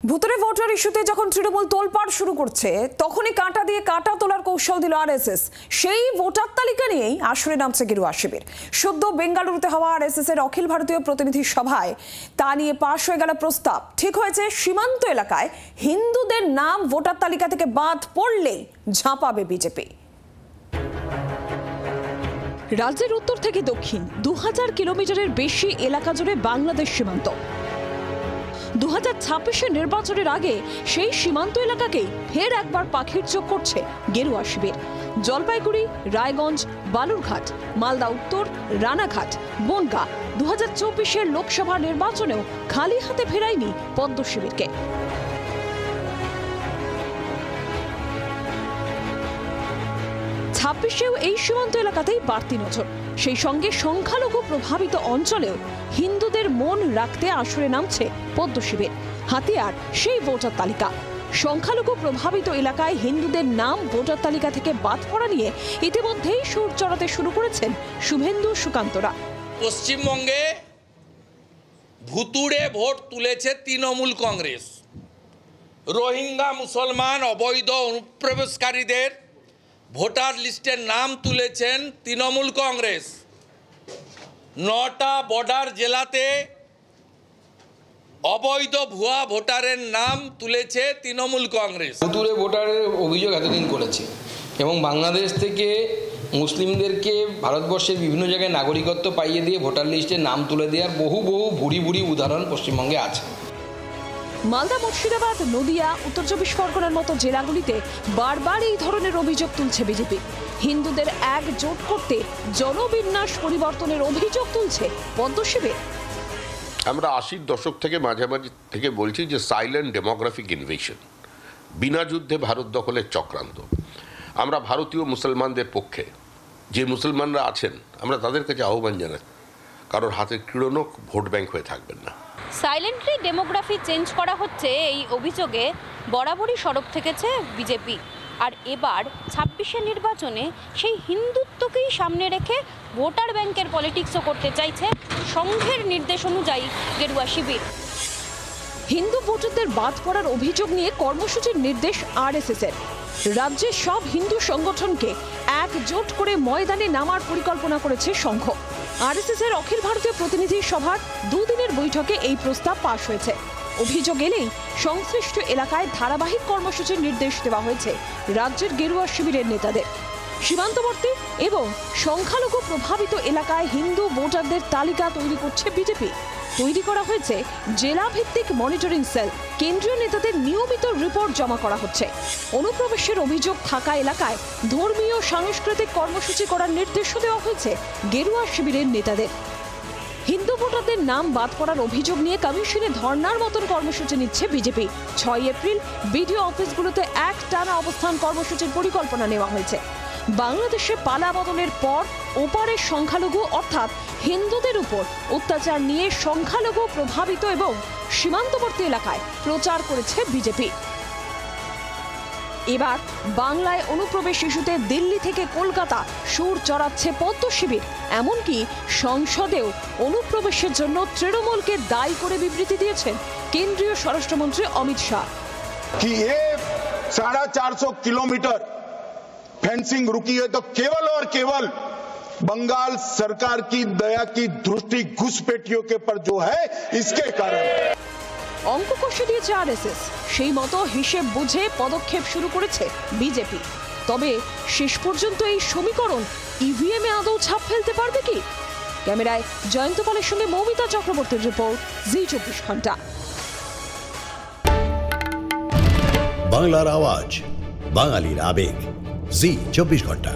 ভুতুড়ে ভোটার ইস্যুতে যখন তৃণমূল তোলপাড় শুরু করছে তখনই কাঁটা দিয়ে কাঁটা তোলার কৌশল দিল আরএসএস। সেই ভোটার তালিকা নিয়েই আসরে নামছে গেরুয়া শিবির। সদ্য বেঙ্গালুরুতে হওয়া আরএসএস এর অখিল ভারতীয় প্রতিনিধি সভায় তা নিয়ে পাশ হয়ে গেল প্রস্তাব। ঠিক হয়েছে, সীমান্ত এলাকায় হিন্দুদের নাম ভোটার তালিকা থেকে বাদ পড়লেই ঝাঁপাবে বিজেপি। রাজ্যের উত্তর থেকে দক্ষিণ 2000 কিলোমিটারের বেশি এলাকা জুড়ে বাংলাদেশ সীমান্ত। 2026 নির্বাচনের আগে সেই সীমান্ত এলাকাকেই ফের একবার পাখির চোখ করছে গেরুয়া শিবির। জলপাইগুড়ি, রায়গঞ্জ, বালুরঘাট, মালদা উত্তর, রানাঘাট, বনগা 2024 লোকসভা নির্বাচনেও খালি হাতে ফেরায়নি পদ্ম শিবিরকে। ছাব্বিশেও এই সীমান্ত এলাকাতেই বাড়তি নজর। সেই সঙ্গে সংখ্যালঘু প্রভাবিত অঞ্চলেও হিন্দুদের মন রাখতে আসরে নামছে পদ্ম শিবির। হাতিয়ার সেই ভোটার তালিকা। সংখ্যালঘু প্রভাবিত এলাকায় হিন্দুদের নাম ভোটার তালিকা থেকে বাদ পড়া নিয়ে ইতিমধ্যেই সুর চড়াতে শুরু করেছেন শুভেন্দু সুকান্তরা। পশ্চিমবঙ্গে ভুতুড়ে ভোট তুলেছে তৃণমূল কংগ্রেস। রোহিঙ্গা মুসলমান অবৈধ অনুপ্রবেশকারীদের ভোটার লিস্টের নাম তুলেছেন তৃণমূল কংগ্রেস। 9টা বর্ডার জেলাতে অবৈধ ভুয়া ভোটারের নাম তুলেছে তৃণমূল কংগ্রেস। ভুতুড়ে ভোটারের অভিযোগ এতদিন করেছে এবং বাংলাদেশ থেকে মুসলিমদেরকে ভারতবর্ষের বিভিন্ন জায়গায় নাগরিকত্ব পাইয়ে দিয়ে ভোটার লিস্টে নাম তুলে দেওয়ার বহু ভুরি ভুরি উদাহরণ পশ্চিমবঙ্গে আছে। মালদা, মুর্শিদাবাদ, নদিয়া, উত্তর 24 পরগনার মতো জেলাগুলিতে বারবার এই ধরনের অভিযোগ তুলছে বিজেপি। হিন্দুদের একজোট করতে জনবিন্যাস পরিবর্তনের অভিযোগ তুলছে পদ্ম শিবির। আমরা 80-র দশক থেকে মাঝামাঝি থেকে বলছি যে সাইলেন্ট ডেমোগ্রাফিক ইনভেশন, বিনা যুদ্ধে ভারত দখলের চক্রান্ত। আমরা ভারতীয় মুসলমানদের পক্ষে। যে মুসলমানরা আছেন আমরা তাদের কাছে আহ্বান জানাই, কারোর হাতে ক্রীড়নও ভোট ব্যাংক হয়ে থাকবেন না। সাইলেন্টলি ডেমোগ্রাফি চেঞ্জ করা হচ্ছে, এই অভিযোগে বরাবরই সরব থেকেছে বিজেপি। আর এবার 26 নির্বাচনে সেই হিন্দুত্বকেই সামনে রেখে ভোটার ব্যাংকের পলিটিক্সও করতে চাইছে সংঘের নির্দেশ অনুযায়ী গেরুয়া শিবির। হিন্দু ভোটারদের বাদ পড়ার অভিযোগ নিয়ে কর্মসূচির নির্দেশ আরএসএস এর। রাজ্যের সব হিন্দু সংগঠনকে একজোট করে ময়দানে নামার পরিকল্পনা করেছে সংঘ। আরএসএস এর অখিল ভারতীয় প্রতিনিধি সভার 2 দিনের বৈঠকে এই প্রস্তাব পাশ হয়েছে। অভিযোগ এলেই সংশ্লিষ্ট এলাকায় ধারাবাহিক কর্মসূচির নির্দেশ দেওয়া হয়েছে রাজ্যের গেরুয়া শিবিরের নেতাদের। সীমান্তবর্তী এবং সংখ্যালঘু প্রভাবিত এলাকায় হিন্দু ভোটারদের তালিকা তৈরি করছে বিজেপি। তৈরি করা হয়েছে জেলা ভিত্তিক মনিটরিং সেল। কেন্দ্রীয় নেতাদের নিয়মিত রিপোর্ট জমা করা হচ্ছে। অনুপ্রবেশের অভিযোগ থাকা এলাকায় ধর্মীয় সাংস্কৃতিক কর্মসূচি করার নির্দেশও দেওয়া হয়েছে গেরুয়া শিবিরের নেতাদের। হিন্দু ভোটারদের নাম বাদ পড়ার অভিযোগ নিয়ে কমিশনে ধর্নার মতন কর্মসূচি নিচ্ছে বিজেপি। 6 এপ্রিল বিডিও অফিসগুলোতে একটানা অবস্থান কর্মসূচির পরিকল্পনা নেওয়া হয়েছে। বাংলাদেশে পালা বদলের পর ওপারের সংখ্যালঘু অর্থাৎ হিন্দুদের উপর অত্যাচার নিয়ে সংখ্যালঘু প্রভাবিত এবং সীমান্তবর্তী এলাকায় প্রচার করেছে বিজেপি। এবার বাংলায় অনুপ্রবেশ ইস্যুতে দিল্লি থেকে কলকাতা সুর চড়াচ্ছে পদ্ম শিবির। এমনকি সংসদেও অনুপ্রবেশের জন্য তৃণমূলকে দায়ী করে বিবৃতি দিয়েছেন কেন্দ্রীয় স্বরাষ্ট্রমন্ত্রী অমিত শাহ। कि ये 450 किलोमीटर फेंसिंग रुकी है तो केवल और केवल बंगाल सरकार की दया की दृष्टि घुसपैठियों के पर जो है इसके कारण। অঙ্ক কষে দিয়েছে আরএসএস, সেই মতো হিসেব বুঝে পদক্ষেপ শুরু করেছে বিজেপি। তবে শেষ পর্যন্ত এই সমীকরণ ইভিএমে আদৌ ছাপ ফেলতে পারবে কি? ক্যামেরায় জয়ন্ত পালের সঙ্গে মৌমিতা চক্রবর্তীর রিপোর্ট, জি 24 ঘন্টা। বাংলার আওয়াজ, বাঙালির আবেগ, জি 24 ঘন্টা।